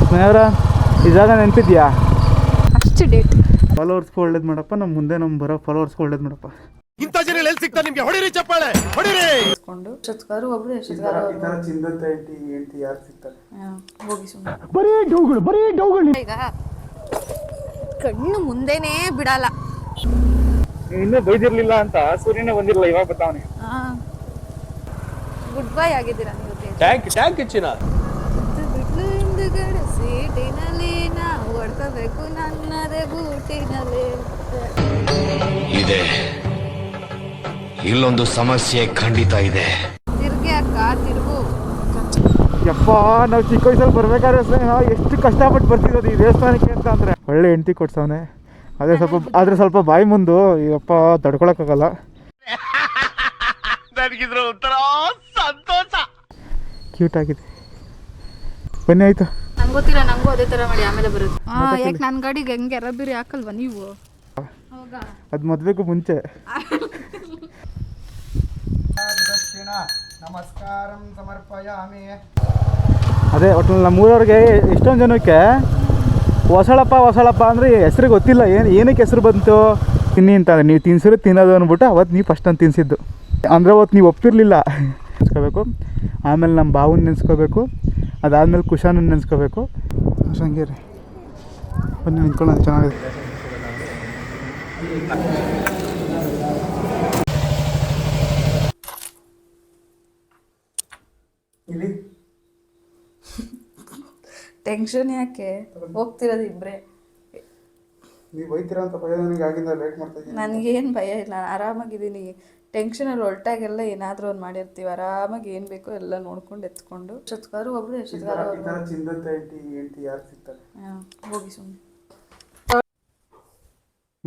ಸ್ನೇಹರ ಈ ಜಾಗ ನೆನಪಿದ್ಯಾ? ಅಷ್ಟು ಡೇಟ್ ಫಾಲೋವರ್ಸ್ಗೆ ಒಳ್ಳೇದು ಮಾಡಪ್ಪ, ನಮ್ಮ ಮುಂದೆ ನಮ್ಮ ಬರೋ ಫಾಲೋವರ್ಸ್ಗೆ ಒಳ್ಳೇದು ಮಾಡಪ್ಪ. ಇಂಥ ಜನ ಎಲ್ಲಿ ಸಿಗ್ತಾರೆ ನಿಮಗೆ? ಹೊಡಿರಿ ಚಪ್ಪಾಳೆ, ಹೊಡಿರಿ. ಎಷ್ಟೊತ್ಗಾರು ಒಬ್ರು ಚಿಂದಂತ ಹೆಂಡತಿ ಯಾರು ಸಿಗ್ತಾರೆ? ಹೋಗಿ ಸುಮ್ಮನೆ ಬರೀ ಡೌಗಳು. ಈಗ ಕಣ್ಣು ಮುಂದೆನೇ ಬಿಡಲ್ಲ. ಇನ್ನೂ ಬೈದಿರ್ಲಿಲ್ಲ ಅಂತ ಸೂರ್ಯನೇ ಬಂದಿರಲ್ಲ, ಇವಾಗ ಬರ್ತಾವನೆ. ಗುಡ್ ಬೈ ಆಗಿದ್ದೀರಾ ನೀವು? ಟ್ಯಾಂಕ್ ಹೆಚ್ಚಿನ ಹಿಂದುಗಡೆ ಸೀಟಿನಲ್ಲಿ ನಾವು ಹೊಡ್ಕೋಬೇಕು ನನ್ನದೇ ಬೂಟಿನಲ್ಲಿ. ಇದೆ, ಇಲ್ಲೊಂದು ಸಮಸ್ಯೆ ಖಂಡಿತ ಇದೆ. ತಿರ್ಗಿ ಅಕ್ಕ ತಿರುಗು. ಯಪ್ಪ, ನಾವು ಚಿಕ್ಕ ವಯಸ್ಸಲ್ಲಿ ಬರ್ಬೇಕಾದ್ರೆ ಎಷ್ಟು ಕಷ್ಟಪಟ್ಟು ಬರ್ತಿರೋದು ಈ ದೇವಸ್ಥಾನಕ್ಕೆ ಅಂತ ಅಂದರೆ. ಒಳ್ಳೆ ಹೆಂಡತಿ ಕೊಡ್ಸವನೆ, ಆದ್ರೆ ಸ್ವಲ್ಪ ಬಾಯಿ ಮುಂದು ಯಪ್ಪ ತಡ್ಕೊಳಕ್ಕಾಗಲ್ಲ. ನನಗಿದ್ರ ಒಂಥರ ಸಂತೋಷ. ಕ್ಯೂಟ್ ಆಗಿದೆ. ಬನ್ನಿ ಆಯ್ತು. ನಂಗೆ ಗೊತ್ತಿಲ್ಲ, ನಂಗೂ ಅದೇ ಥರ ಮಾಡಿ ಆಮೇಲೆ ಬರುತ್ತೆ. ಯಾಕೆ ನನ್ನ ಗಾಡಿಗೆ ಹೆಂಗೆ ಎರಬಿರಿ ಹಾಕಲ್ವಾ ನೀವು? ಅದು ಮದುವೆಗೂ ಮುಂಚೆ. ನಮಸ್ಕಾರಂ ಸಮರ್ಪಯಾಮಿ. ಅದೇ ಒಟ್ಟು ನಮ್ಮೂರವ್ರಿಗೆ ಎಷ್ಟೊಂದು ಜನಕ್ಕೆ ಹೊಸಳಪ್ಪ ಅಂದರೆ ಹೆಸ್ರು ಗೊತ್ತಿಲ್ಲ. ಏನಕ್ಕೆ ಹೆಸ್ರು ಬಂತು ತಿನ್ನಿ ಅಂತಂದರೆ, ನೀವು ತಿನ್ಸಿರೋ ತಿನ್ನೋದು ಅಂದ್ಬಿಟ್ಟು ಅವತ್ತು ನೀವು ಫಸ್ಟ್ ಅಂತ ತಿನ್ನಿಸಿದ್ದು. ಅಂದರೆ ಅವತ್ತು ನೀವು ಒಪ್ತಿರ್ಲಿಲ್ಲ. ನೆನೆಸ್ಕೋಬೇಕು, ಆಮೇಲೆ ನಮ್ಮ ಬಾವನ್ನ ನೆನೆಸ್ಕೋಬೇಕು, ಅದಾದಮೇಲೆ ಕುಶಾನನ್ನು ನೆನೆಸ್ಕೋಬೇಕು. ಹಂಗೆ ರೀ, ಬನ್ನಿ ನಿಂತ್ಕೊಳ್ಳೋದು ಚೆನ್ನಾಗಿದೆ. ಇಲ್ಲಿ ಟೆನ್ಷನ್ ಯಾಕೆ? ಹೋಗ್ತಿರೋದು ಇಬ್ಬರೇ. ನೀವು ಬೈತೀರಾ ಅಂತ ಭಯ ನನಗೆ, ಆಗಿಂದ ಲೇಟ್ ಮಾಡ್ತಾ ಇದ್ದೀನಿ. ನನಗೇನು ಭಯ ಇಲ್ಲ, ನಾನು ಆರಾಮಾಗಿದ್ದೀನಿ. ಟೆನ್ಷನಲ್ಲಿ ಹೊಲ್ಟಾಗೆಲ್ಲ ಏನಾದರೂ ಒಂದು ಮಾಡಿರ್ತೀವಿ. ಆರಾಮಾಗಿ ಏನು ಬೇಕೋ ಎಲ್ಲ ನೋಡ್ಕೊಂಡು ಎತ್ಕೊಂಡು ಎಷ್ಟೊತ್ಗಾರು ಒಬ್ರು ಚಿಂದಂತ ಹೆಂಡತಿ ಯಾರು ಸಿಗ್ತಾರೆ? ಹೋಗಿ ಸುಮ್ಮನೆ.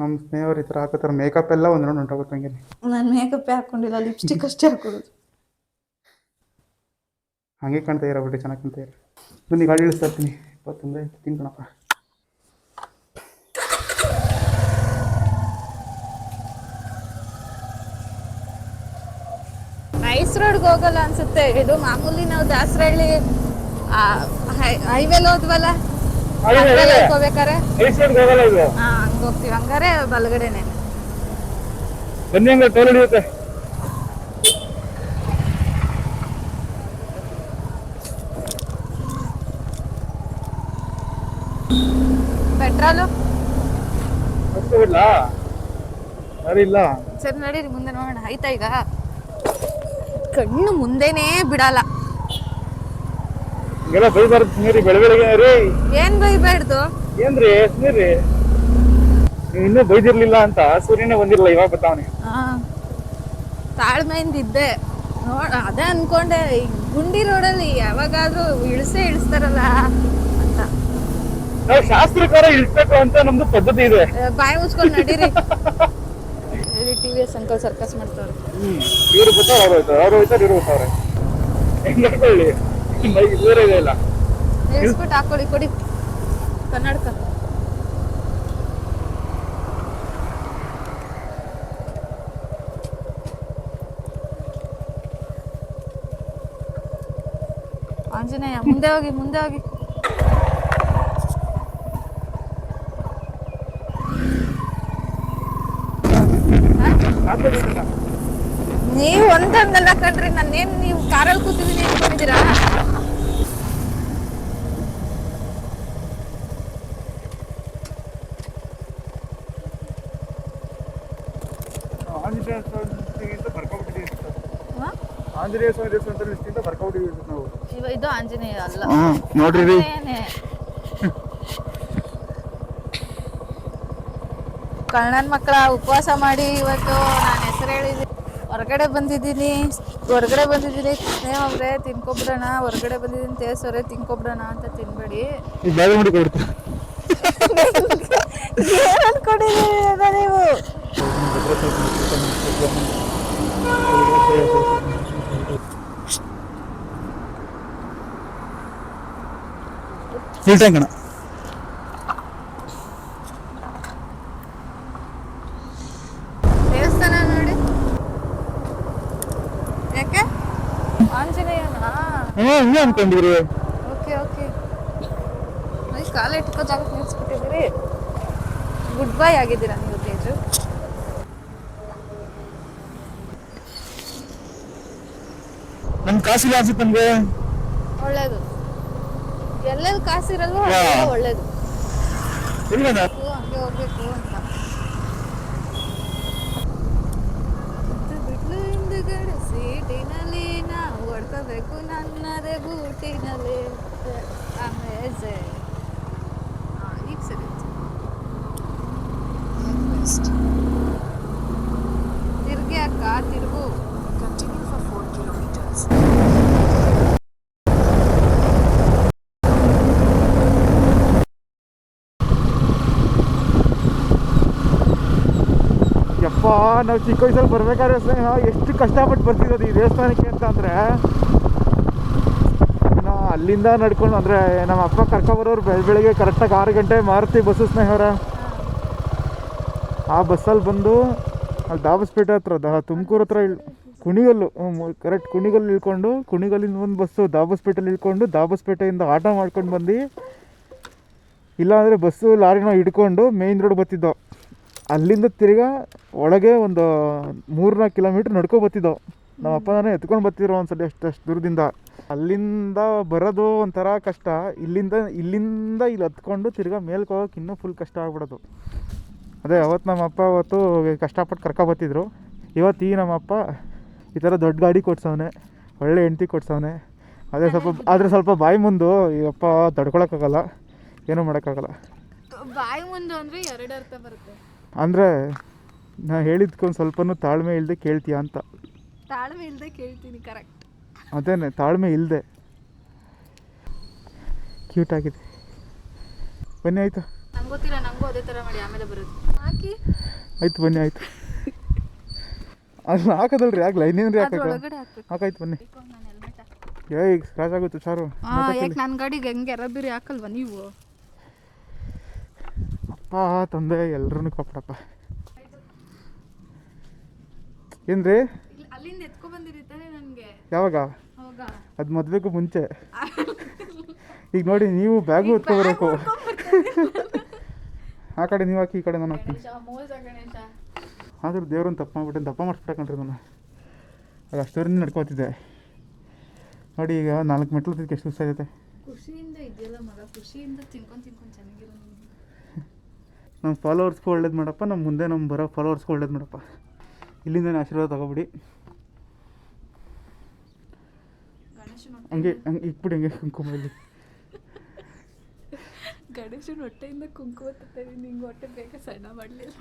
ನಮ್ಮ ಸ್ನೇಹವ್ರು ಈ ಥರ ಹಾಕೋತಾರೆ. ಮೇಕಪ್ ಎಲ್ಲ ಒಂದು ರೌಂಡ್ ಹೊಂಟೋಗುತ್ತೆ. ಹಂಗೆ ನಾನು ಮೇಕಪ್ಪೇ ಹಾಕ್ಕೊಂಡಿಲ್ಲ, ಲಿಪ್ಸ್ಟಿಕ್ ಅಷ್ಟೇ ಹಾಕೋದು. ಹಾಗೆ ಕಾಣ್ತಾ ಇರೋ ಬಿಟ್ಟು ಚೆನ್ನಾಗಿ ಕಾಣ್ತಾ ಇರೋ. ಬನ್ನಿ ಗಾಡಿ ಇಳಿಸ್ತಾ ಇರ್ತೀನಿ. 20 ತಿನ್ಕೊಣಪ್ಪ. ರೈಸ್ ರೋಡ್ಗೆ ಹೋಗಲ್ಲ ಅನ್ಸುತ್ತೆ. ಇದು ಮಾಮೂಲಿ ನಾವು ದಾಸರಹಳ್ಳಿ ಹೈವೇಲಿ ಹೋದ್ವಲ್ಲ, ಹೋಗ್ಬೇಕಾರೆ ಹಂಗೆ ಹೋಗ್ತೀವಿ. ಹಂಗಾರೆ ಬಲಗಡೆನೆ. ಬನ್ನಿ, ಹಂಗೆ ಟೋಲ್ ಹಿಡಿಯುತ್ತೆ. ಪೆಟ್ರೋಲು ಇಲ್ಲ. ಸರಿ ನಡೀರಿ, ಮುಂದೆ ನೋಡೋಣ. ಆಯ್ತಾ? ಈಗ ಕಣ್ಣು ಮುಂದೆನೇ ಬಿಡಲ್ಲ. ಬೈಬಾರ್ದು ಬೆಳಗ್ಗೆ ರೀ. ಏನ್ ಬೈಬಾರ್ದು? ಏನ್ರಿ ಸ್ನೇರಿ, ಇನ್ನೂ ಬೈದಿರ್ಲಿಲ್ಲ ಅಂತ ಸೂರ್ಯನೇ ಬಂದಿರಲ್ಲ, ಇವಾಗ ಬರ್ತಾವನೆ. ತಾಳ್ಮೆಯಿಂದ ಇದ್ದೆ. ಅದೇ ಅನ್ಕೊಂಡೆ, ಈ ಗುಂಡಿ ರೋಡಲ್ಲಿ ಯಾವಾಗಾದ್ರೂ ಇಳಿಸ್ತಾರಲ್ಲ ಅಂತ. ನಾವು ಶಾಸ್ತ್ರಕಾರ ಇಳಿಸ್ಬೇಕು ಅಂತ ನಮ್ದು ಪದ್ಧತಿ ಇದೆ. ಬಾಯಿ ಮುಚ್ಕೊಂಡು ನಡೀರಿ. TVS ಅಂಕಲ್ ಸರ್ಕಸ್ ಮಾಡ್ತಾವ್ರೆ. ಇವ್ರು ಬರ್ತಾವ್ರೆ, ಅವ್ರು ಹೋಯ್ತಾರೆ, ಇವ್ರು ಬರ್ತಾವ್ರೆ. ಹೆಂಗೆ ಹಾಕೊಳ್ಳಿ, ಬೇರೆ ಇದೆ ಇಲ್ಲ. ನಿಲ್ಸ್ಬಿಟ್ಟು ಹಾಕೊಳ್ಳಿ, ಕೊಡಿ ಕನ್ನಡಕ. ಆಂಜನೇಯ, ಮುಂದೆ ಹೋಗಿ, ಮುಂದೆ ಹೋಗಿ. ನೀವು ಒಂದೊಂದಲ್ಲ ಕಣ್ರಿ, ನಾನೇನು ನೀವು ಕಾರಲ್ಲಿ ಕೂತಿದ್ದೀನಿ ಅನ್ಕೊಂಡಿದ್ದೀರಾ? ಆಂಜನೇಯ ಸ್ವಾಮಿ ದೇವಸ್ಥಾನ ಲಿಸ್ಟಿಂದ ಬರ್ಕೊಂಡಿದ್ದೀವಿ ನಾವು. ಇದು ಆಂಜನೇಯ ಅಲ್ಲ ನೋಡ್ರಿ. ಕಳ್ಳನ ಮಕ್ಕಳ ಉಪವಾಸ ಮಾಡಿ ಇವತ್ತು ನಾನು ಹೆಸರು ಹೇಳಿದ್ದೀನಿ. ಹೊರಗಡೆ ಬಂದಿದ್ದೀನಿ ಸ್ನೇಹ ಅವ್ರೆ, ತಿನ್ಕೊಬಿಡೋಣ. ಹೊರಗಡೆ ಬಂದಿದ್ದೀನಿ ತೇಸವ್ರೆ, ತಿನ್ಕೊಬಿಡೋಣ ಅಂತ ತಿನ್ಬೇಡಿ. ಏನ್ ಅನ್ಕೊಂಡಿದ್ದೀರಿ ನೀವು? ಹೇಳ್ತಂಗಣ ದೇವಸ್ಥಾನ ನೋಡಿ. ಯಾಕೆ ಆಂಜನೇಯನಾ? ಹಿಂಗೆ ಅನ್ಕೊಂಡಿದ್ರಿ. Okay okay. ಕಾಲ ಇಟ್ಕೋ ಜಾಗಕ್ಕೆ ನಿಲ್ಸ್ಬಿಟ್ಟಿದ್ದೀರಿ. ಗುಡ್ ಬೈ ಆಗಿದ್ದೀರಾ ನೀವು ತೇಜು. ನಮ್ ಕಾಸಿಲ್ಲ ಅನ್ಸುತ್ತೆ ನಮ್ಗೆ. ಒಳ್ಳೇದು, ಎಲ್ಲೆಲ್ಲಿ ಕಾಸಿರಲ್ವೋ ಅಲ್ಲೆಲ್ಲ ಒಳ್ಳೇದು. ಹಂಗೆ ಹೋಗ್ಬೇಕು ಅಂತ ಬಿಟ್ಲು ಹಿಂದುಗಡೆ ಸೀಟಿನಲ್ಲಿ ನಾವು ಹೊಡ್ಕೋಬೇಕು ನನ್ನದೇ ಬೂಟಿನಲ್ಲಿ. ಆಮೇಲೆ ಈಗ ಸರಿ ತಿರ್ಗಿ ಅಕ್ಕ ತಿರ್ಗು. ಯಪ್ಪ, ನಾವು ಚಿಕ್ಕ ವಯಸ್ಸಲ್ಲಿ ಬರ್ಬೇಕಾದ್ರೆ ಸ್ನೇಹ ಎಷ್ಟು ಕಷ್ಟಪಟ್ಟು ಬರ್ತಿರೋದು ಈ ದೇವಸ್ಥಾನಕ್ಕೆ ಅಂತ ಅಂದರೆ, ನಾವು ಅಲ್ಲಿಂದ ನಡ್ಕೊಂಡು ಅಂದರೆ ನಮ್ಮ ಅಪ್ಪ ಕರ್ಕೊಬರೋರು ಬೆಳಗ್ಗೆ ಕರೆಕ್ಟಾಗಿ 6 ಗಂಟೆ ಮಾರುತಿ ಬಸ್ಸು ಸ್ನೇಹರ. ಆ ಬಸ್ಸಲ್ಲಿ ಬಂದು ಅಲ್ಲಿ ದಾಬಸ್ಪೇಟೆ ಹತ್ರ ತುಮಕೂರು ಹತ್ರ ಕುಣಿಗಲ್ಲು, ಕರೆಕ್ಟ್ ಕುಣಿಗಲ್ಲು ಇಳ್ಕೊಂಡು, ಕುಣಿಗಲ್ಲಿಂದ ಒಂದು ಬಸ್ಸು ದಾಬಸ್ಪೇಟೆಲಿ ಇಳ್ಕೊಂಡು, ದಾಬಸ್ಪೇಟೆಯಿಂದ ಆಟೋ ಮಾಡ್ಕೊಂಡು ಬಂದು, ಇಲ್ಲಾಂದರೆ ಬಸ್ಸು ಲಾರಿನ ಹಿಡ್ಕೊಂಡು ಮೇಯ್ನ್ ರೋಡ್ ಬರ್ತಿದ್ದೋ. ಅಲ್ಲಿಂದ ತಿರ್ಗಾ ಒಳಗೆ ಒಂದು 3-4 ಕಿಲೋಮೀಟ್ರ್ ನಡ್ಕೊ ಬರ್ತಿದ್ದೋ. ನಮ್ಮ ಅಪ್ಪ ನಾನೇ ಎತ್ಕೊಂಡು ಬರ್ತಿರೋ ಒಂದ್ಸಲ ಅಷ್ಟು ಅಲ್ಲಿಂದ ಬರೋದು ಒಂಥರ ಕಷ್ಟ. ಇಲ್ಲಿಂದ ಇಲ್ಲಿ ಹತ್ಕೊಂಡು ತಿರ್ಗಾ ಮೇಲ್ಗೆ ಹೋಗೋಕೆ ಇನ್ನೂ ಫುಲ್ ಕಷ್ಟ ಆಗ್ಬಿಡೋದು. ಅದೇ ಅವತ್ತು ನಮ್ಮ ಅಪ್ಪ ಅವತ್ತು ಕಷ್ಟಪಟ್ಟು ಕರ್ಕೊಬತ್ತಿದ್ರು. ಇವತ್ತು ನಮ್ಮ ಅಪ್ಪ ಈ ಥರ ದೊಡ್ಡ ಗಾಡಿ ಕೊಡ್ಸವನೆ, ಒಳ್ಳೆ ಹೆಂಡ್ತಿ ಕೊಡ್ಸವನೆ. ಆದರೆ ಸ್ವಲ್ಪ ಬಾಯಿ ಮುಂದು ಈ ಅಪ್ಪ ತಡ್ಕೊಳಕ್ಕಾಗಲ್ಲ, ಏನೂ ಮಾಡೋಕ್ಕಾಗಲ್ಲ. ಬಾಯಿ ಮುಂದೆ ಅಂದರೆ 2 ಅರ್ಥ ಬರುತ್ತೆ. ಅಂದರೆ ನಾ ಹೇಳಿದ್ಕೊಂದು ಸ್ವಲ್ಪನೂ ತಾಳ್ಮೆ ಇಲ್ಲದೆ ಕೇಳ್ತೀಯ ಅಂತ. ತಾಳ್ಮೆ ಇಲ್ಲದೆ ಕೇಳ್ತೀನಿ, ಕರೆಕ್ಟ್. ಅದೇನೆ, ತಾಳ್ಮೆ ಇಲ್ಲದೆ. ಕ್ಯೂಟ್ ಆಗಿದೆ. ಬನ್ನಿ ಆಯಿತು. ನಂಗೆ ಗೊತ್ತಿಲ್ಲ, ನನಗೂ ಅದೇ ಥರ ಮಾಡಿ ಆಮೇಲೆ ಬರೋದು. ಹಾಕಿ ಆಯ್ತು ಬನ್ನಿ ಆಯಿತು. ಅದನ್ನ ಹಾಕೋದಲ್ರಿ, ಆಗಲ್ಲ ಇನ್ನೇನು ಒಳಗಡೆ ಹಾಕಾಯ್ತು ಬನ್ನಿ. ನಾನು ಹೆಲ್ಮೆಟ್ ಈಗ ಸ್ಕ್ರಾಚ್ ಆಗುತ್ತೆ ಚಾರು. ಯಾಕೆ ನನ್ನ ಗಾಡಿಗೆ ಹೆಂಗೆ ಎರಬಿರಿ ಹಾಕಲ್ವಾ ನೀವು? ಅಪ್ಪ ತಂದೆ ಎಲ್ಲರೂ ಕಾಪಾಡಪ್ಪ. ಏನ್ರಿ ಅಲ್ಲಿಂದ ಎತ್ಕೊ ಬಂದಿರ್ತಾನೆ ನನಗೆ. ಯಾವಾಗ? ಅದು ಮದುವೆಗೂ ಮುಂಚೆ. ಈಗ ನೋಡಿ, ನೀವು ಬ್ಯಾಗು ಎತ್ಕೊಬರ್ಬೇಕು. ಆ ಕಡೆ ನೀವು ಹಾಕಿ, ಈ ಕಡೆ ನಾನು ಹಾಕ್ತೀನಿ. ಆದರೂ ದೇವ್ರನ್ನ ತಪ್ಪು ಮಾಡ್ಬಿಟ್ಟೆ, ದಪ್ಪ ಮಾಡಿಸ್ಬಿಟ್ಟೆ ನಾನು. ಅದು ಅಷ್ಟೋರಿಂದ ನಡ್ಕೋತಿದ್ದೆ ನೋಡಿ. ಈಗ 4 ಮೆಟ್ಲು ಹತ್ತಿದ್ದಕ್ಕೆ ಎಷ್ಟು ದಿವಸ ಆಗೈತೆ. ಖುಷಿಯಿಂದ ಇದೆಯಲ್ಲ ಮಗ, ಖುಷಿಯಿಂದ ತಿನ್ಕೊಂಡು ಚೆನ್ನಾಗಿರೋ. ನಮ್ಮ ಫಾಲೋವರ್ಸ್ಗೂ ಒಳ್ಳೇದು ಮಾಡಪ್ಪ, ನಮ್ಮ ಮುಂದೆ ನಮ್ಮ ಬರೋ ಫಾಲೋವರ್ಸ್ಗೂ ಒಳ್ಳೇದು ಮಾಡಪ್ಪ. ಇಲ್ಲಿಂದ ಆಶೀರ್ವಾದ ತಗೋಬಿಡಿ. ಹಂಗೆ ಇಕ್ಬಿಡಿ, ಹಂಗೆ ಕುಂಕುಮ ಇಲ್ಲಿ. ಗಣೇಶನ ಹೊಟ್ಟೆಯಿಂದ ಕುಂಕುಮ ತರ್ತೀನಿ, ನಿಂಗೆ ಹೊಟ್ಟೆ ಬೇಗ ಸಣ್ಣ ಮಾಡಲಿಲ್ಲ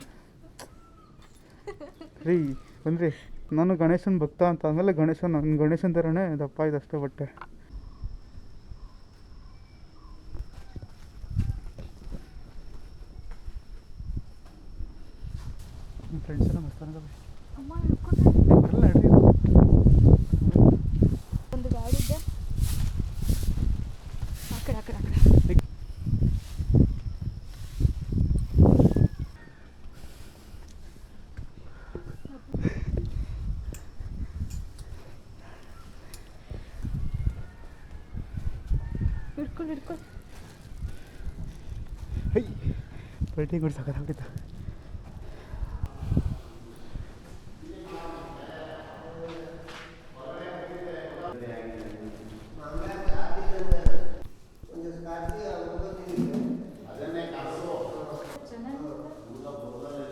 ರೀ. ಬಂದ್ರಿ, ನಾನು ಗಣೇಶನ ಭಕ್ತ ಅಂತ ಆದಮೇಲೆ ಗಣೇಶನ ಥರನೇ ದಪ್ಪ ಇದೆ ಅಷ್ಟೇ ಬಟ್ಟೆ. ನಿಮ್ಮ ಫ್ರೆಂಡ್ಸ್ ಎಲ್ಲ ಮಸ್ತಾನ ಬರಲ್ಲ ನಡ್ರಿ. ಒಂದು ಗಾಡಿ ಇದೆ ಆ ಕಡೆ ಹಿಡ್ಕೊಂಡು ಪೇಟಿಂಗ್ ಕೊಡ್ಸಕ್ಕಾಗಿತ್ತು.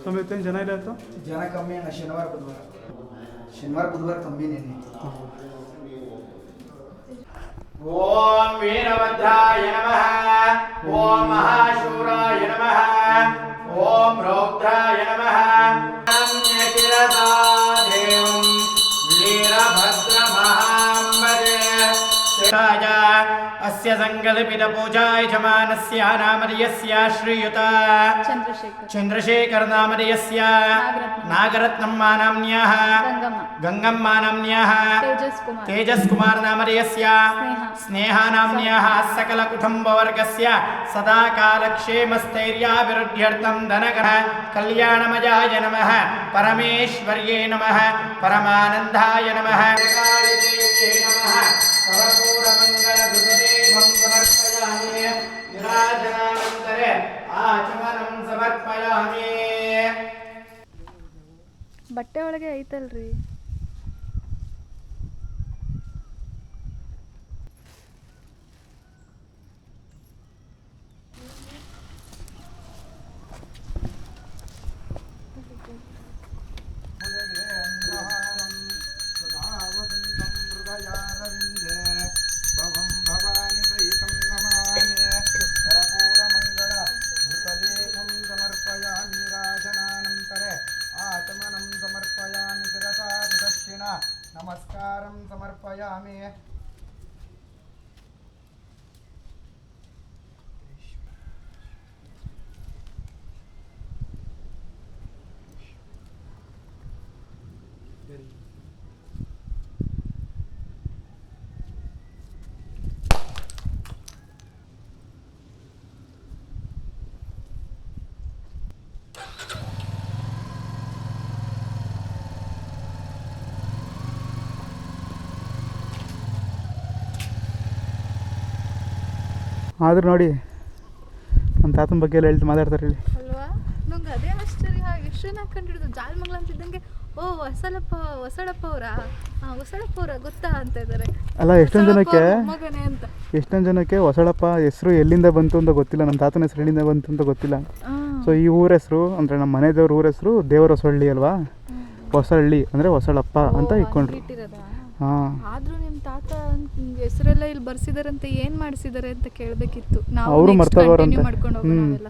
ಸಮಯತ್ತೇನು ಜನ ಇಲ್ಲ ಅಂತ? ಜನ ಕಮ್ಮಿ ಅಣ್ಣ. ಶನಿವಾರ ಬುಧವಾರ ಕಮ್ಮಿ ನೆನ್ನೆ. ಓಂ ವೀರಭದ್ರಾಯ ನಮಃ. ಓಂ ಮಹಾಶೂರಾಯ ನಮಃ. ಓಂ ರೌದ್ರಾಯ ನಮಃ. ಶಿರಸಾ ದೇವಂ ವೀರಭದ್ರಮಹಾಂಬಜೆ. ಅಸ್ಯ ಸಂಕಲ್ಪಿತ ಪೂಜಾ ಯಜಮಾನಸ್ಯ ನಾಮಧೇಯಸ್ಯ ಶ್ರೀಯುತ ಚಂದ್ರಶೇಖರ ನಾಮಧೇಯಸ್ಯ ನಾಗರತ್ನಮ್ಮ ನಾಮ್ನ್ಯಾಃ ಗಂಗಮ್ಮ ನಾಮ್ನ್ಯಾಃ ತೇಜಸ್ ಕುಮಾರ್ ನಾಮಧೇಯಸ್ಯ ಸ್ನೇಹ ನಾಮ್ನ್ಯಾಃ ಸಕಲ ಕುಟುಂಬವರ್ಗಸ್ಯ ಸದಾ ಕಾಲಕ್ಷೇಮಸ್ಥೈರ್ಯಾಭಿವೃದ್ಧ್ಯರ್ಥಂ ಧನಗಣ ಕಲ್ಯಾಣಮಯಾಯ ನಮಃ. ಪರಮೇಶ್ವರ್ಯೇ ನಮಃ. ಪರಮಾನಂದಾಯ ನಮಃ. ನಮಃ. ಕರ್ಪೂರಮಂಗಲ ಧೂಪದೀಪಂ ಸಮರ್ಪಯಾಮಿ. ನಿರಾಜನ ಆಚಮನಂ ಸಮರ್ಪಯಾಮಿ. ಬಟ್ಟೆ ಒಳಗೆ ಐತಲ್ರಿ. ನಮಸ್ಕಾರಂ ಸಮರ್ಪಯಾಮಿ. ಆದರೂ ನೋಡಿ ನಮ್ಮ ತಾತನ ಬಗ್ಗೆ ಎಲ್ಲ ಹೇಳ್ತು ಮಾತಾಡ್ತಾರೆ ಹೇಳಿ. ಅಲ್ವಾ, ನಂಗೆ ಅದೇ ಆಶ್ಚರ್ಯ. ಎಷ್ಟು ಜನ ಕಂಡಿಡಿದು ಜಾಲ್ಮಂಗ್ಲ ಅಂತಿದ್ದಂಗೆ ಓ ಹೊಸಳಪ್ಪ ಅವರ ಗೊತ್ತಾ ಅಂತ ಇದ್ದಾರೆ. ಅಲ್ಲ ಎಷ್ಟೊಂದು ಜನಕ್ಕೆ ಮಗನೇ ಅಂತ. ಎಷ್ಟೊಂದು ಜನಕ್ಕೆ ಹೊಸಳಪ್ಪ ಹೆಸರು ಎಲ್ಲಿಂದ ಬಂತು ಅಂತ ಗೊತ್ತಿಲ್ಲ, ನಮ್ಮ ತಾತನ ಹೆಸರು ಎಲ್ಲಿಂದ ಬಂತು ಅಂತ ಗೊತ್ತಿಲ್ಲ. ಸೊ ಈ ಊರ ಹೆಸರು ಅಂದರೆ ನಮ್ಮ ಮನೆ ದೇವ್ರ ಊರ ಹೆಸರು ದೇವರಹೊಸಳ್ಳಿ ಅಲ್ವಾ, ಹೊಸಳ್ಳಿ ಅಂದರೆ ಹೊಸಳಪ್ಪ ಅಂತ ಇಟ್ಕೊಂಡ್ರು. ಹಾಂ, ಆದ್ರೂ ನಿಮ್ಮ ತಾತ ಹೆಸರೆಲ್ಲ ಇಲ್ಲಿ ಬರ್ಸಿದಾರಂತೆ, ಏನ್ ಮಾಡಿಸಿದಾರೆ ಅಂತ ಕೇಳಬೇಕಿತ್ತು. ನಾವು ಅವರು ಮರ್ತೋಗೋರಂತೆ. ಮಾಡ್ಕೊಂಡು ಹೋಗೋಣ ನಾವೆಲ್ಲ.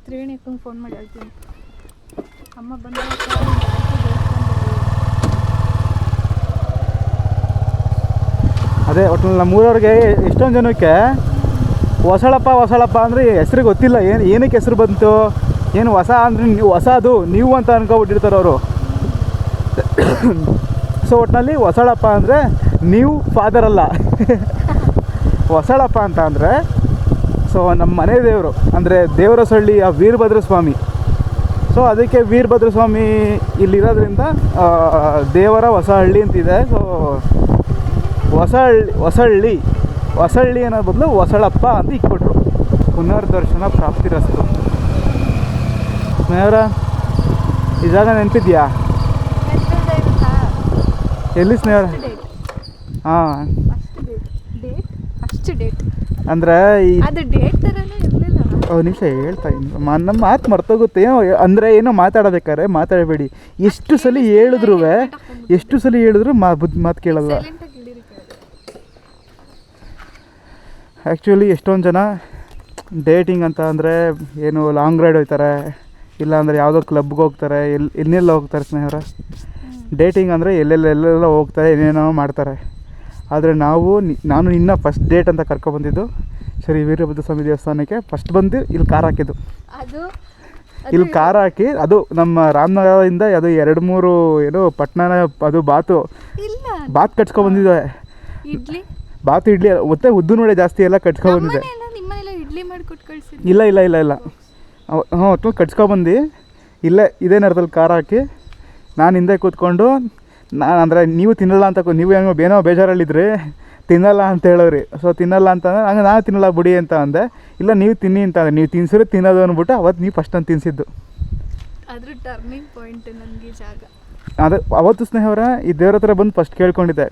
ತ್ರಿವೇಣಿ ಅಕ್ಕಂಗೆ ಫೋನ್ ಮಾಡಿ ಹೇಳ್ತೀನಿ. ಅಮ್ಮ ಬಂದ ಅದೇ ಒಟ್ಟು ನಮ್ಮೂರವ್ರಿಗೆ ಎಷ್ಟೊಂದು ಜನಕ್ಕೆ ಹೊಸಳಪ್ಪ ಅಂದರೆ ಹೆಸರು ಗೊತ್ತಿಲ್ಲ, ಏನಕ್ಕೆ ಹೆಸರು ಬಂತು, ಏನು ಹೊಸ ಅಂದರೆ ನೀವು ಹೊಸದು ನೀವು ಅಂತ ಅನ್ಕೊಬಿಟ್ಟಿರ್ತಾರೆ ಅವರು. ಸೊ ಒಟ್ಟಿನಲ್ಲಿ ಹೊಸಳಪ್ಪ ಅಂದರೆ ನೀವು ಫಾದರ್ ಅಲ್ಲ. ಹೊಸಳಪ್ಪ ಅಂತ ಅಂದರೆ ಸೊ ನಮ್ಮ ಮನೆ ದೇವರು ಅಂದರೆ ದೇವರಹೊಸಳ್ಳಿ ಆ ವೀರಭದ್ರ ಸ್ವಾಮಿ. ಸೊ ಅದಕ್ಕೆ ವೀರಭದ್ರ ಸ್ವಾಮಿ ಇಲ್ಲಿರೋದ್ರಿಂದ ದೇವರ ಹೊಸಹಳ್ಳಿ ಅಂತಿದೆ. ಸೊ ಹೊಸಹಳ್ಳಿ ಅನ್ನೋ ಬದಲು ಹೊಸಳಪ್ಪ ಅಂತ ಇಟ್ಕೊಟ್ರು. ಪುನರ್ದರ್ಶನ ಪ್ರಾಪ್ತಿರಸ್ತು. ಸ್ನೇಹರ ಈ ಜಾಗ ನೆನಪಿದ್ಯಾ? ಎಲ್ಲಿ ಸ್ನೇಹರ? ಹಾಂ, ಅಂದರೆ ಅದು ಡೇಟ್ ಥರನೇ ಇರಲಿಲ್ಲ. ಒಂದು ನಿಮಿಷ ಹೇಳ್ತಾ ಇದ್ದೀನಿ, ನಮ್ಮ ಮಾತು ಮರ್ತೋಗುತ್ತೆ. ಅಂದರೆ ಏನೋ ಮಾತಾಡಬೇಕಾದ್ರೆ ಮಾತಾಡಬೇಡಿ. ಎಷ್ಟು ಸಲ ಹೇಳಿದ್ರು ಮಾತು ಕೇಳಲ್ಲ. ಆ್ಯಕ್ಚುಲಿ ಎಷ್ಟೊಂದು ಜನ ಡೇಟಿಂಗ್ ಅಂತ ಅಂದರೆ ಏನು ಲಾಂಗ್ ರೈಡ್ ಹೋಗ್ತಾರೆ, ಇಲ್ಲಾಂದರೆ ಯಾವುದೋ ಕ್ಲಬ್ಗೆ ಹೋಗ್ತಾರೆ, ಇನ್ನೆಲ್ಲ ಹೋಗ್ತಾರೆ ಸ್ನೇಹಿತರ. ಡೇಟಿಂಗ್ ಅಂದರೆ ಎಲ್ಲೆಲ್ಲ ಹೋಗ್ತಾರೆ, ಏನೇನೋ ಮಾಡ್ತಾರೆ. ಆದರೆ ನಾನು ಇನ್ನೂ ಫಸ್ಟ್ ಡೇಟ್ ಅಂತ ಕರ್ಕೊಬಂದಿದ್ದು ಶ್ರೀ ವೀರಭದ್ರ ಸ್ವಾಮಿ ದೇವಸ್ಥಾನಕ್ಕೆ. ಫಸ್ಟ್ ಬಂದು ಇಲ್ಲಿ ಕಾರ್ ಹಾಕಿದ್ದು, ಇಲ್ಲಿ ಕಾರ್ ಹಾಕಿ ಅದು ನಮ್ಮ ರಾಮನಗರದಿಂದ ಅದು 2-3 ಏನೋ ಪಟ್ಟಣ ಅದು ಬಾತ್ ಕಟ್ಸ್ಕೊಬಂದಿದ್ದೆ. ಬಾತು ಇಡ್ಲಿ ಮತ್ತೆ ಉದ್ದು ನೋಡೆ ಜಾಸ್ತಿ ಎಲ್ಲ ಕಟ್ಸ್ಕೊಬಂದಿದ್ದೆ. ಇಲ್ಲ ಹ್ಞೂ ಒಟ್ಟು ಕಟ್ಸ್ಕೊಬಂದು ಇದೇ ನರದಲ್ಲಿ ಕಾರ್ ಹಾಕಿ ನಾನು ಹಿಂದೆ ಕೂತ್ಕೊಂಡು ಅಂದರೆ ನೀವು ತಿನ್ನಲ್ಲ ಅಂತ ನೀವು ಏನೋ ಬೇಜಾರಲ್ಲಿದ್ರಿ, ತಿನ್ನಲ್ಲ ಅಂತ ಹೇಳೋರಿ. ಸೊ ತಿನ್ನಲ್ಲ ಅಂತ ಹಂಗೆ ನಾನು ತಿನ್ನಲ್ಲ ಬಿಡಿ ಅಂತ ಅಂದೆ. ಇಲ್ಲ ನೀವು ತಿನ್ನಿ ಅಂತ ಅಂದರೆ ನೀವು ತಿನ್ಸಿರೋ ತಿನ್ನೋದು ಅಂದ್ಬಿಟ್ಟು ಅವತ್ತು ನೀವು ಫಸ್ಟ್ ನಾನು ತಿನ್ನಿಸಿದ್ದು. ಅದ್ರ ಟರ್ನಿಂಗ್ ಪಾಯಿಂಟ್ ನನಗೆ ಜಾಗ ಅದು. ಅವತ್ತು ಸ್ನೇಹವರ ಈ ದೇವ್ರ ಹತ್ರ ಬಂದು ಫಸ್ಟ್ ಕೇಳ್ಕೊಂಡಿದ್ದೆ,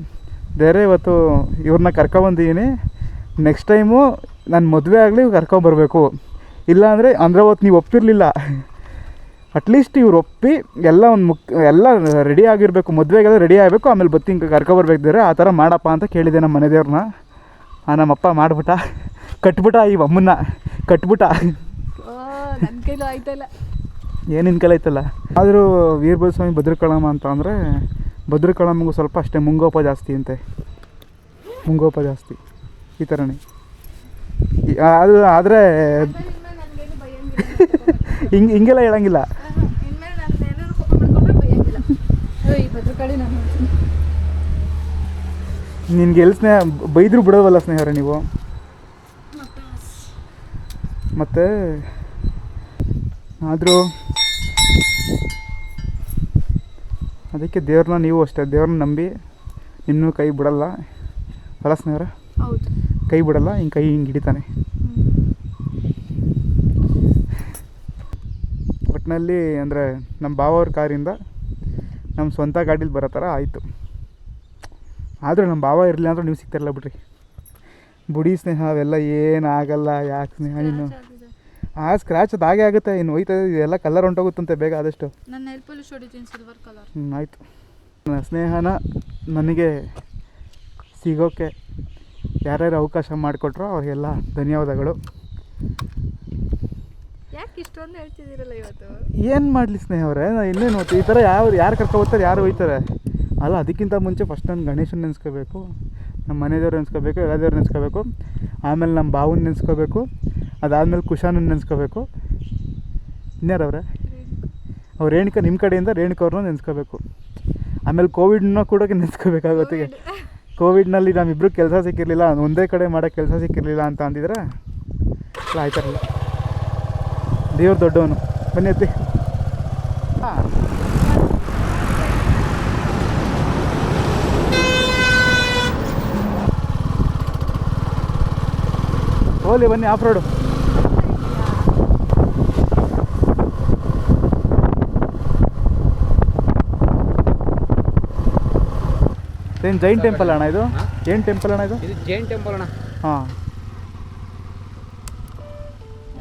ದೇವರೇ ಇವತ್ತು ಇವ್ರನ್ನ ಕರ್ಕೊಬಂದಿದ್ದೀನಿ, ನೆಕ್ಸ್ಟ್ ಟೈಮು ನಾನು ಮದುವೆ ಆಗಲಿ ಕರ್ಕೊಬರ್ಬೇಕು. ಇಲ್ಲಾಂದರೆ ಅವತ್ತು ನೀವು ಒಪ್ಪಿರಲಿಲ್ಲ, ಅಟ್ಲೀಸ್ಟ್ ಇವ್ರು ಒಪ್ಪಿ ಎಲ್ಲ ರೆಡಿ ಆಗಿರಬೇಕು, ಮದುವೆಗೆಲ್ಲ ರೆಡಿ ಆಗಬೇಕು, ಆಮೇಲೆ ಬತ್ತಿ ಕರ್ಕೊಬರ್ಬೇಕಿದ್ರೆ ಆ ಥರ ಮಾಡಪ್ಪ ಅಂತ ಕೇಳಿದೆ ನಮ್ಮ ಮನೆ ದೇವ್ರನ್ನ. ನಮ್ಮಪ್ಪ ಮಾಡಿಬಿಟ್ಟ, ಕಟ್ಬಿಟ್ಟ, ಈ ಅಮ್ಮನ್ನ ಕಟ್ಬಿಟ್ಟ. ನನ್ನ ಕೈಲೂ ಆಯ್ತಲ್ಲ, ಏನಿನ ಕೈಲಿ ಆಯ್ತಲ್ಲ. ಆದರೂ ವೀರಭದ್ರ ಸ್ವಾಮಿ ಭದ್ರಕಾಳಮ್ಮ ಅಂತ ಅಂದರೆ ಭದ್ರಕಾಳಮ್ಮಗೂ ಸ್ವಲ್ಪ ಅಷ್ಟೇ ಮುಂಗೋಪ ಜಾಸ್ತಿ ಅಂತೆ, ಮುಂಗೋಪ ಜಾಸ್ತಿ ಈ ಥರನೇ. ಅದು ಆದರೆ ಹಿಂಗೆಲ್ಲ ಹೇಳಂಗಿಲ್ಲ. ನಿನ್ಗೆ ಎಲ್ಲಿ ಸ್ನೇಹ ಬೈದರೂ ಬಿಡೋವಲ್ಲ ಸ್ನೇಹರ ನೀವು. ಮತ್ತು ಆದರೂ ಅದಕ್ಕೆ ದೇವ್ರನ್ನ ನೀವು ಅಷ್ಟೇ ದೇವ್ರನ್ನ ನಂಬಿ ಇನ್ನೂ ಕೈ ಬಿಡಲ್ಲ ಅಲ್ಲ ಸ್ನೇಹರ? ಕೈ ಬಿಡಲ್ಲ, ಹಿಂಗೆ ಕೈ ಹಿಂಗೆ ಹಿಡಿತಾನೆ. ಒಟ್ಟಿನಲ್ಲಿ ಅಂದರೆ ನಮ್ಮ ಭಾವವ್ರ ಕಾರಿಂದ ನಮ್ಮ ಸ್ವಂತ ಗಾಡೀಲಿ ಬರೋ ಥರ ಆಯಿತು. ಆದರೆ ನಮ್ಮ ಭಾವ ಇರಲಿಲ್ಲ ಅಂದ್ರೆ ನೀವು ಸಿಗ್ತಾರಲ್ಲ ಬಿಡ್ರಿ. ಬುಡಿ ಸ್ನೇಹ ಅವೆಲ್ಲ ಏನಾಗಲ್ಲ. ಯಾಕೆ ಸ್ನೇಹ ನೀನು ಸ್ಕ್ರ್ಯಾಚ್ ಅದು ಹಾಗೆ ಆಗುತ್ತೆ. ಇನ್ನು ಹೋಯ್ತಾ ಇದೆಲ್ಲ ಕಲರ್ ಹೊಂಟೋಗುತ್ತಂತೆ ಬೇಗ ಆದಷ್ಟು. ನನ್ನ ನೆಲ್ ಪಾಲಿಶ್ ಹೊಡಿತೀನಿ ಸಿಲ್ವರ್ ಕಲರ್. ಆಯಿತು. ನನ್ನ ಸ್ನೇಹನ ನನಗೆ ಸಿಗೋಕ್ಕೆ ಯಾರ್ಯಾರು ಅವಕಾಶ ಮಾಡಿಕೊಟ್ರೋ ಅವ್ರಿಗೆಲ್ಲ ಧನ್ಯವಾದಗಳು. ಯಾಕೆ ಇಷ್ಟೊಂದು ಹೇಳ್ತಿದ್ದೀರಲ್ಲ ಇವತ್ತು? ಏನು ಮಾಡಲಿ ಸ್ನೇಹ ಅವರೇ, ನಾನು ಇನ್ನೇನು ಹೋಗ್ತೀವಿ ಈ ಥರ ಯಾರು ಕರ್ಕೊಬೋಗ್ತಾರೆ, ಯಾರು ಹೋಯ್ತಾರೆ ಅಲ್ಲ. ಅದಕ್ಕಿಂತ ಮುಂಚೆ ಫಸ್ಟ್ ನಾನು ಗಣೇಶನ ನೆನೆಸ್ಕೋಬೇಕು, ನಮ್ಮ ಮನೆದೇವ್ರು ನೆನೆಸ್ಕೋಬೇಕು, ಎಲ್ಲ ದೇವ್ರು ನೆನೆಸ್ಕೋಬೇಕು, ಆಮೇಲೆ ನಮ್ಮ ಬಾವನ್ನ ನೆನೆಸ್ಕೋಬೇಕು, ಅದಾದಮೇಲೆ ಕುಶಾನನ್ನ ನೆನೆಸ್ಕೋಬೇಕು. ಇನ್ಯಾರವ್ರೆ ಅವ್ರು ರೇಣುಕಾ, ನಿಮ್ಮ ಕಡೆಯಿಂದ ರೇಣುಕವ್ರನ್ನ ನೆನೆಸ್ಕೋಬೇಕು. ಆಮೇಲೆ ಕೋವಿಡ್ನ ಕೂಡ ನೆನೆಸ್ಕೋಬೇಕಾಗೊತ್ತಿಗೆ. ಕೋವಿಡ್ನಲ್ಲಿ ನಮ್ಮಿಬ್ರು ಕೆಲಸ ಸಿಕ್ಕಿರಲಿಲ್ಲ, ಒಂದೇ ಕಡೆ ಮಾಡೋಕ್ಕೆ ಕೆಲಸ ಸಿಕ್ಕಿರಲಿಲ್ಲ ಅಂತ ಅಂದಿದ್ರೆ ಎಲ್ಲ ಆಯ್ತಾರಲ್ಲ. ದೇವ್ರು ದೊಡ್ಡವನು. ಬನ್ನಿ ಅತ್ತಿ. ಹಾಂ ಹೋಲಿ ಬನ್ನಿ ಆಫ್ ರೋಡು. ಏನು ಜೈನ್ ಟೆಂಪಲ್ ಅಣ್ಣ ಇದು? ಏನು ಟೆಂಪಲ್ ಅಣ್ಣ ಇದು? ಇದು ಜೈನ್ ಟೆಂಪಲ್ ಅಣ್ಣ. ಹಾಂ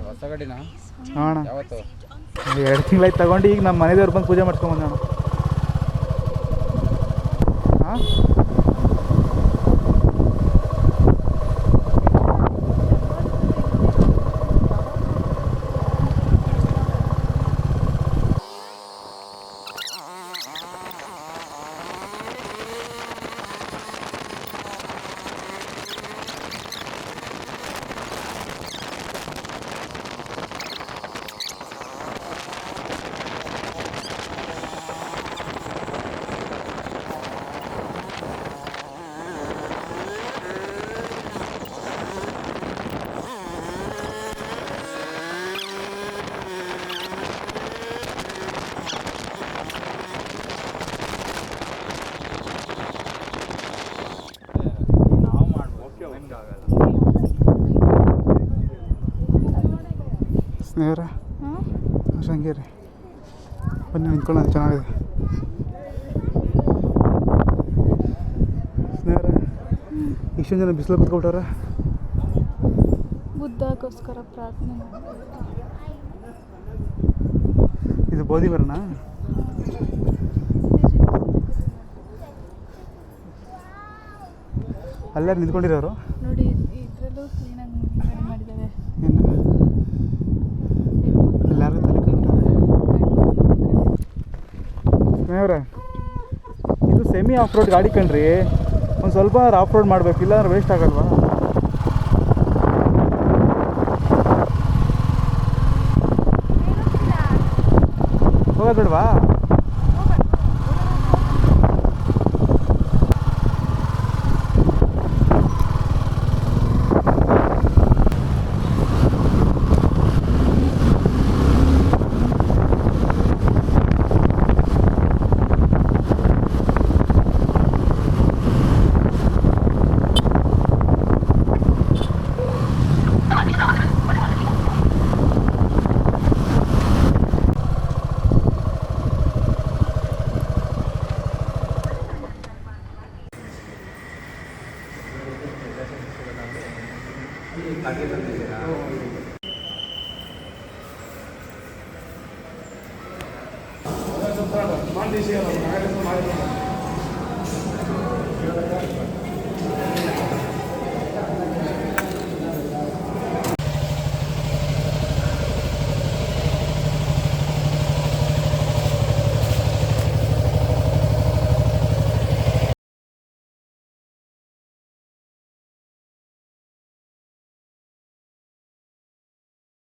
ಹೊಸ ಗಾಡಿನ ಹಾಂ ಅಣ್ಣ, ಯಾವತ್ತು 2 ತಿಂಗಳಾಯ್ತು ತಗೊಂಡು. ಈಗ ನಮ್ಮ ಮನೆದೇವ್ರು ಬಂದು ಪೂಜೆ ಮಾಡ್ಸ್ಕೊಂಬಂದ ಅಣ್ಣ. ಹಾಂ ಸ್ನೇಹರ ಶೃಂಗೇರಿ ಬನ್ನಿ ನಿಂತ್ಕೊಳ್ಳೋಣ, ಚೆನ್ನಾಗಿದೆ. ಸ್ನೇಹರ ಇಷ್ಟೊಂದು ಜನ ಬಿಸಿಲು ಕೂತ್ಕೊಬಿಟ್ಟಾರ. ಬುದ್ಧಗೋಸ್ಕರ ಪ್ರಾರ್ಥನೆ ಇದು ಬೋಧಿ ಮರನಾ? ಅಲ್ಲಾರು ನಿಂತ್ಕೊಂಡಿರೋರು ನೋಡಿ. ಇದರಲ್ಲೂ ಕ್ಲೀನಾಗಿ ರೆಡಿ ಮಾಡಿದ್ದಾರೆ. ಏನು ಎಲ್ಲರೂ ತಲೆ ಕಟ್ಟಾರೆ. ಸ್ನೇಹವ್ರೆ ಇದು ಸೆಮಿ ಆಫ್ ರೋಡ್ ಗಾಡಿ ಕಣ್ರಿ. ಒಂದು ಸ್ವಲ್ಪ ಆಫ್ ರೋಡ್ ಮಾಡಬೇಕು, ಇಲ್ಲಾಂದ್ರೆ ವೇಸ್ಟ್ ಆಗಲ್ವಾ? ಹೋಗೋದು ಬಿಡ್ವಾ?